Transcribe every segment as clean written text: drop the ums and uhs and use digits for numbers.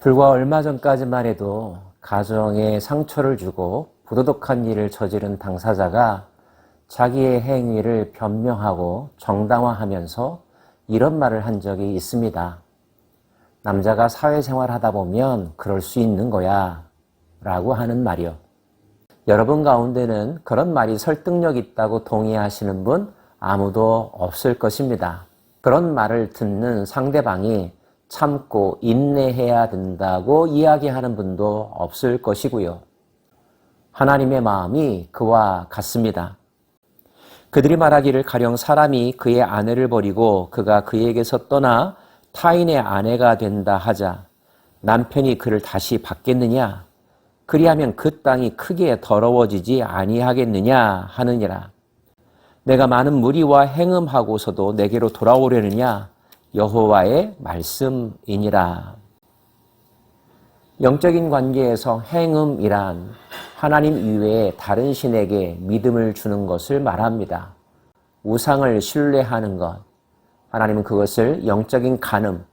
불과 얼마 전까지만 해도 가정에 상처를 주고 부도덕한 일을 저지른 당사자가 자기의 행위를 변명하고 정당화하면서 이런 말을 한 적이 있습니다. 남자가 사회생활 하다 보면 그럴 수 있는 거야 라고 하는 말이요. 여러분 가운데는 그런 말이 설득력 있다고 동의하시는 분 아무도 없을 것입니다. 그런 말을 듣는 상대방이 참고 인내해야 된다고 이야기하는 분도 없을 것이고요. 하나님의 마음이 그와 같습니다. 그들이 말하기를 가령 사람이 그의 아내를 버리고 그가 그에게서 떠나 타인의 아내가 된다 하자 남편이 그를 다시 받겠느냐? 그리하면 그 땅이 크게 더러워지지 아니하겠느냐 하느니라. 내가 많은 무리와 행음하고서도 내게로 돌아오려느냐? 여호와의 말씀이니라. 영적인 관계에서 행음이란 하나님 이외에 다른 신에게 믿음을 주는 것을 말합니다. 우상을 신뢰하는 것, 하나님은 그것을 영적인 간음,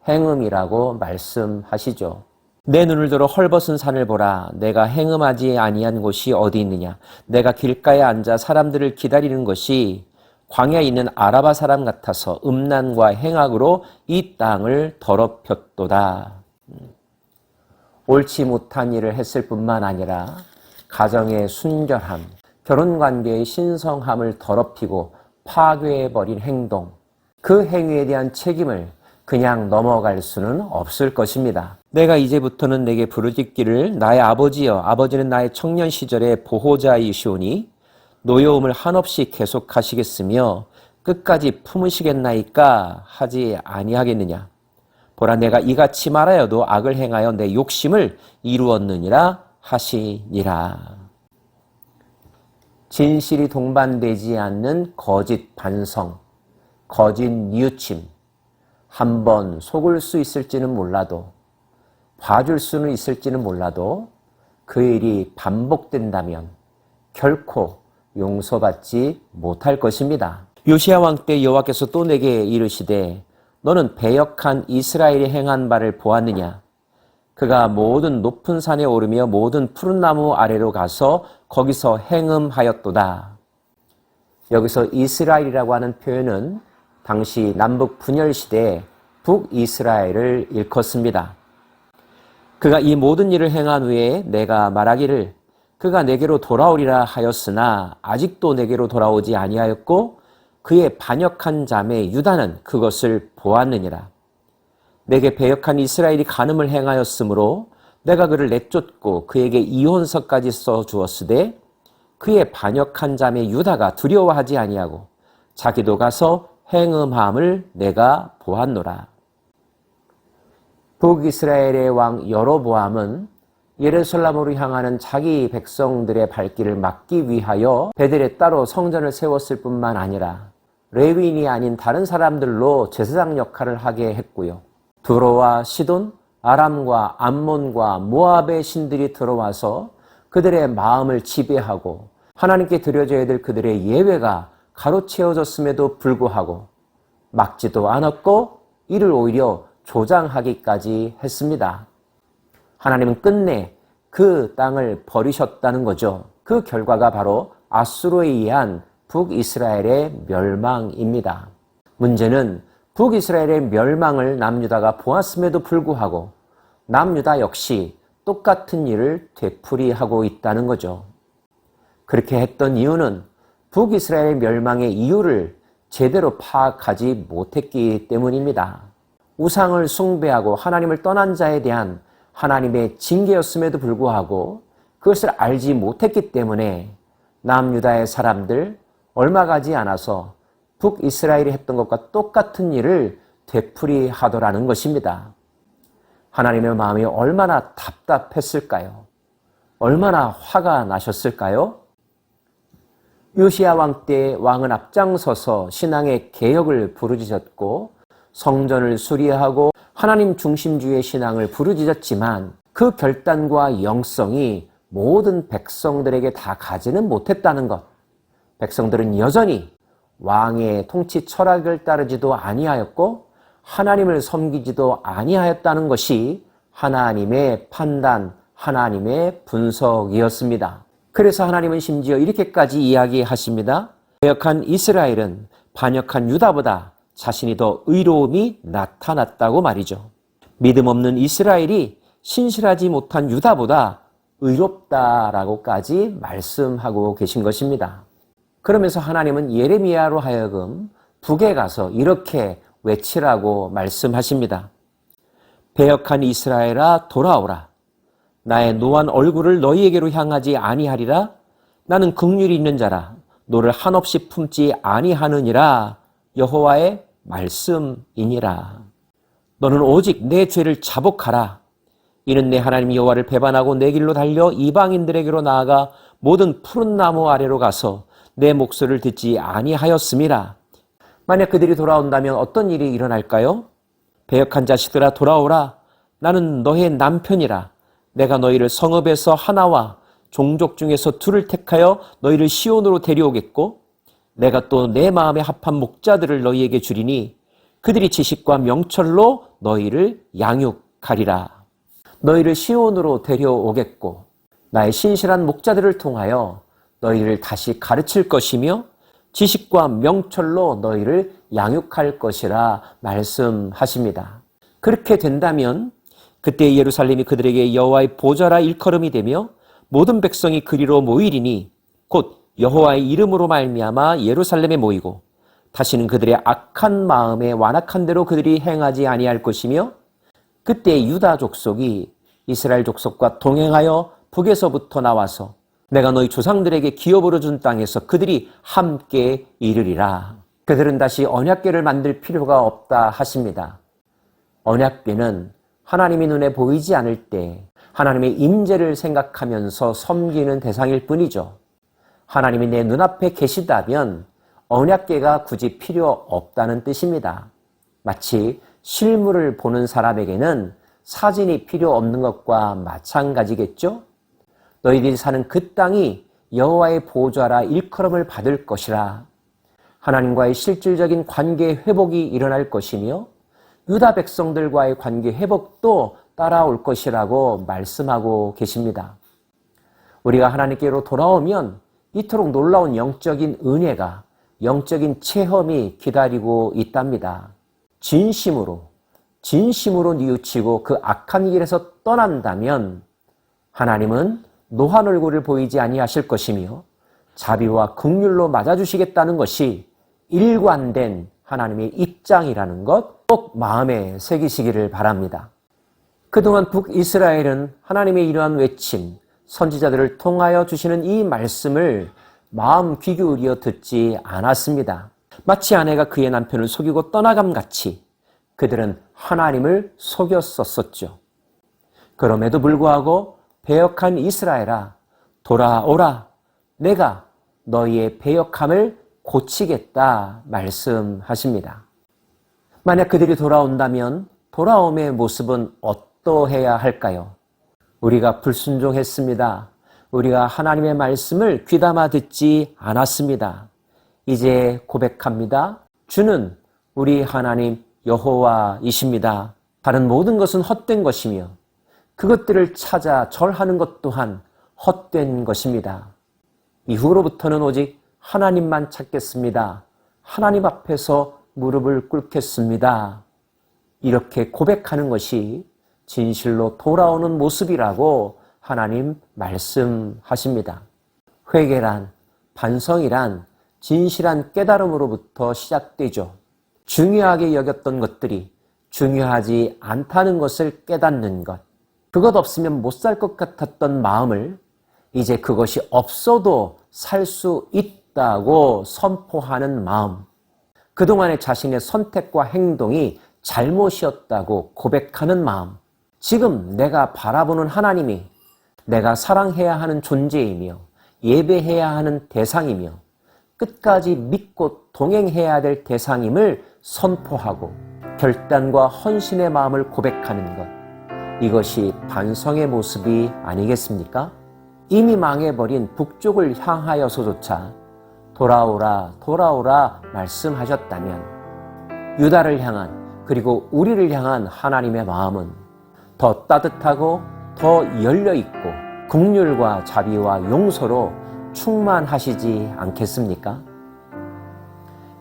행음이라고 말씀하시죠. 내 눈을 들어 헐벗은 산을 보라. 내가 행음하지 아니한 곳이 어디 있느냐. 내가 길가에 앉아 사람들을 기다리는 것이 광야에 있는 아라바 사람 같아서 음란과 행악으로 이 땅을 더럽혔도다. 옳지 못한 일을 했을 뿐만 아니라 가정의 순결함, 결혼관계의 신성함을 더럽히고 파괴해버린 행동, 그 행위에 대한 책임을 그냥 넘어갈 수는 없을 것입니다. 내가 이제부터는 내게 부르짖기를 나의 아버지여, 아버지는 나의 청년 시절의 보호자이시오니 노여움을 한없이 계속하시겠으며 끝까지 품으시겠나이까 하지 아니하겠느냐. 보라, 내가 이같이 말하여도 악을 행하여 내 욕심을 이루었느니라 하시니라. 진실이 동반되지 않는 거짓 반성, 거짓 뉘우침, 한번 속을 수 있을지는 몰라도, 봐줄 수는 있을지는 몰라도 그 일이 반복된다면 결코 용서받지 못할 것입니다. 요시야 왕 때 여호와께서 또 내게 이르시되 너는 배역한 이스라엘이 행한 바를 보았느냐? 그가 모든 높은 산에 오르며 모든 푸른 나무 아래로 가서 거기서 행음하였도다. 여기서 이스라엘이라고 하는 표현은 당시 남북 분열 시대에 북이스라엘을 일컫습니다. 그가 이 모든 일을 행한 후에 내가 말하기를 그가 내게로 돌아오리라 하였으나 아직도 내게로 돌아오지 아니하였고 그의 반역한 자매 유다는 그것을 보았느니라. 내게 배역한 이스라엘이 간음을 행하였으므로 내가 그를 내쫓고 그에게 이혼서까지 써주었으되 그의 반역한 자매 유다가 두려워하지 아니하고 자기도 가서 행음함을 내가 보았노라. 북이스라엘의 왕 여로보암은 예루살렘으로 향하는 자기 백성들의 발길을 막기 위하여 베델에 따로 성전을 세웠을 뿐만 아니라 레위인이 아닌 다른 사람들로 제사장 역할을 하게 했고요. 두로와 시돈, 아람과 암몬과 모압의 신들이 들어와서 그들의 마음을 지배하고 하나님께 드려져야 될 그들의 예외가 가로채워졌음에도 불구하고 막지도 않았고 이를 오히려 조장하기까지 했습니다. 하나님은 끝내 그 땅을 버리셨다는 거죠. 그 결과가 바로 아수르에 의한 북이스라엘의 멸망입니다. 문제는 북이스라엘의 멸망을 남유다가 보았음에도 불구하고 남유다 역시 똑같은 일을 되풀이하고 있다는 거죠. 그렇게 했던 이유는 북이스라엘의 멸망의 이유를 제대로 파악하지 못했기 때문입니다. 우상을 숭배하고 하나님을 떠난 자에 대한 하나님의 징계였음에도 불구하고 그것을 알지 못했기 때문에 남유다의 사람들 얼마 가지 않아서 북이스라엘이 했던 것과 똑같은 일을 되풀이하더라는 것입니다. 하나님의 마음이 얼마나 답답했을까요? 얼마나 화가 나셨을까요? 요시야 왕 때 왕은 앞장서서 신앙의 개혁을 부르짖었고 성전을 수리하고 하나님 중심주의 신앙을 부르짖었지만 그 결단과 영성이 모든 백성들에게 다 가지는 못했다는 것. 백성들은 여전히 왕의 통치 철학을 따르지도 아니하였고 하나님을 섬기지도 아니하였다는 것이 하나님의 판단, 하나님의 분석이었습니다. 그래서 하나님은 심지어 이렇게까지 이야기하십니다. 배역한 이스라엘은 반역한 유다보다 자신이 더 의로움이 나타났다고 말이죠. 믿음 없는 이스라엘이 신실하지 못한 유다보다 의롭다라고까지 말씀하고 계신 것입니다. 그러면서 하나님은 예레미야로 하여금 북에 가서 이렇게 외치라고 말씀하십니다. 배역한 이스라엘아 돌아오라. 나의 노한 얼굴을 너희에게로 향하지 아니하리라. 나는 긍휼이 있는 자라. 너를 한없이 품지 아니하느니라. 여호와의 말씀이니라. 너는 오직 내 죄를 자복하라. 이는 내 하나님 여호와를 배반하고 내 길로 달려 이방인들에게로 나아가 모든 푸른 나무 아래로 가서 내 목소리를 듣지 아니하였음이라. 만약 그들이 돌아온다면 어떤 일이 일어날까요? 배역한 자식들아 돌아오라. 나는 너의 남편이라. 내가 너희를 성읍에서 하나와 종족 중에서 둘을 택하여 너희를 시온으로 데려오겠고 내가 또 내 마음에 합한 목자들을 너희에게 주리니 그들이 지식과 명철로 너희를 양육하리라. 너희를 시온으로 데려오겠고 나의 신실한 목자들을 통하여 너희를 다시 가르칠 것이며 지식과 명철로 너희를 양육할 것이라 말씀하십니다. 그렇게 된다면 그때 예루살렘이 그들에게 여호와의 보좌라 일컬음이 되며 모든 백성이 그리로 모이리니 곧 여호와의 이름으로 말미암아 예루살렘에 모이고 다시는 그들의 악한 마음에 완악한 대로 그들이 행하지 아니할 것이며 그때 유다 족속이 이스라엘 족속과 동행하여 북에서부터 나와서 내가 너희 조상들에게 기업으로 준 땅에서 그들이 함께 이르리라. 그들은 다시 언약궤를 만들 필요가 없다 하십니다. 언약궤는 하나님의 눈에 보이지 않을 때 하나님의 임재를 생각하면서 섬기는 대상일 뿐이죠. 하나님이 내 눈앞에 계시다면 언약궤가 굳이 필요 없다는 뜻입니다. 마치 실물을 보는 사람에게는 사진이 필요 없는 것과 마찬가지겠죠? 너희들이 사는 그 땅이 여호와의 보좌라 일컬음을 받을 것이라. 하나님과의 실질적인 관계 회복이 일어날 것이며 유다 백성들과의 관계 회복도 따라올 것이라고 말씀하고 계십니다. 우리가 하나님께로 돌아오면 이토록 놀라운 영적인 은혜가, 영적인 체험이 기다리고 있답니다. 진심으로 뉘우치고 그 악한 길에서 떠난다면 하나님은 노한 얼굴을 보이지 아니하실 것이며 자비와 긍휼로 맞아주시겠다는 것이 일관된 하나님의 입장이라는 것 꼭 마음에 새기시기를 바랍니다. 그동안 북이스라엘은 하나님의 이러한 외침, 선지자들을 통하여 주시는 이 말씀을 마음 귀 기울여 듣지 않았습니다. 마치 아내가 그의 남편을 속이고 떠나감같이 그들은 하나님을 속였었죠. 그럼에도 불구하고 배역한 이스라엘아 돌아오라. 내가 너희의 배역함을 고치겠다 말씀하십니다. 만약 그들이 돌아온다면 돌아옴의 모습은 어떠해야 할까요? 우리가 불순종했습니다. 우리가 하나님의 말씀을 귀담아 듣지 않았습니다. 이제 고백합니다. 주는 우리 하나님 여호와이십니다. 다른 모든 것은 헛된 것이며 그것들을 찾아 절하는 것 또한 헛된 것입니다. 이후로부터는 오직 하나님만 찾겠습니다. 하나님 앞에서 무릎을 꿇겠습니다. 이렇게 고백하는 것이 진실로 돌아오는 모습이라고 하나님 말씀하십니다. 회개란, 반성이란 진실한 깨달음으로부터 시작되죠. 중요하게 여겼던 것들이 중요하지 않다는 것을 깨닫는 것. 그것 없으면 못 살 것 같았던 마음을 이제 그것이 없어도 살 수 있다고 선포하는 마음. 그동안의 자신의 선택과 행동이 잘못이었다고 고백하는 마음. 지금 내가 바라보는 하나님이 내가 사랑해야 하는 존재이며 예배해야 하는 대상이며 끝까지 믿고 동행해야 될 대상임을 선포하고 결단과 헌신의 마음을 고백하는 것. 이것이 반성의 모습이 아니겠습니까? 이미 망해버린 북쪽을 향하여서조차 돌아오라 돌아오라 말씀하셨다면 유다를 향한 그리고 우리를 향한 하나님의 마음은 더 따뜻하고 더 열려있고 긍휼과 자비와 용서로 충만하시지 않겠습니까?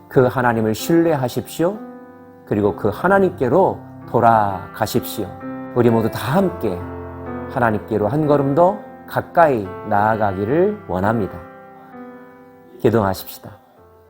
그 하나님을 신뢰하십시오. 그리고 그 하나님께로 돌아가십시오. 우리 모두 다 함께 하나님께로 한 걸음 더 가까이 나아가기를 원합니다. 기도하십시다.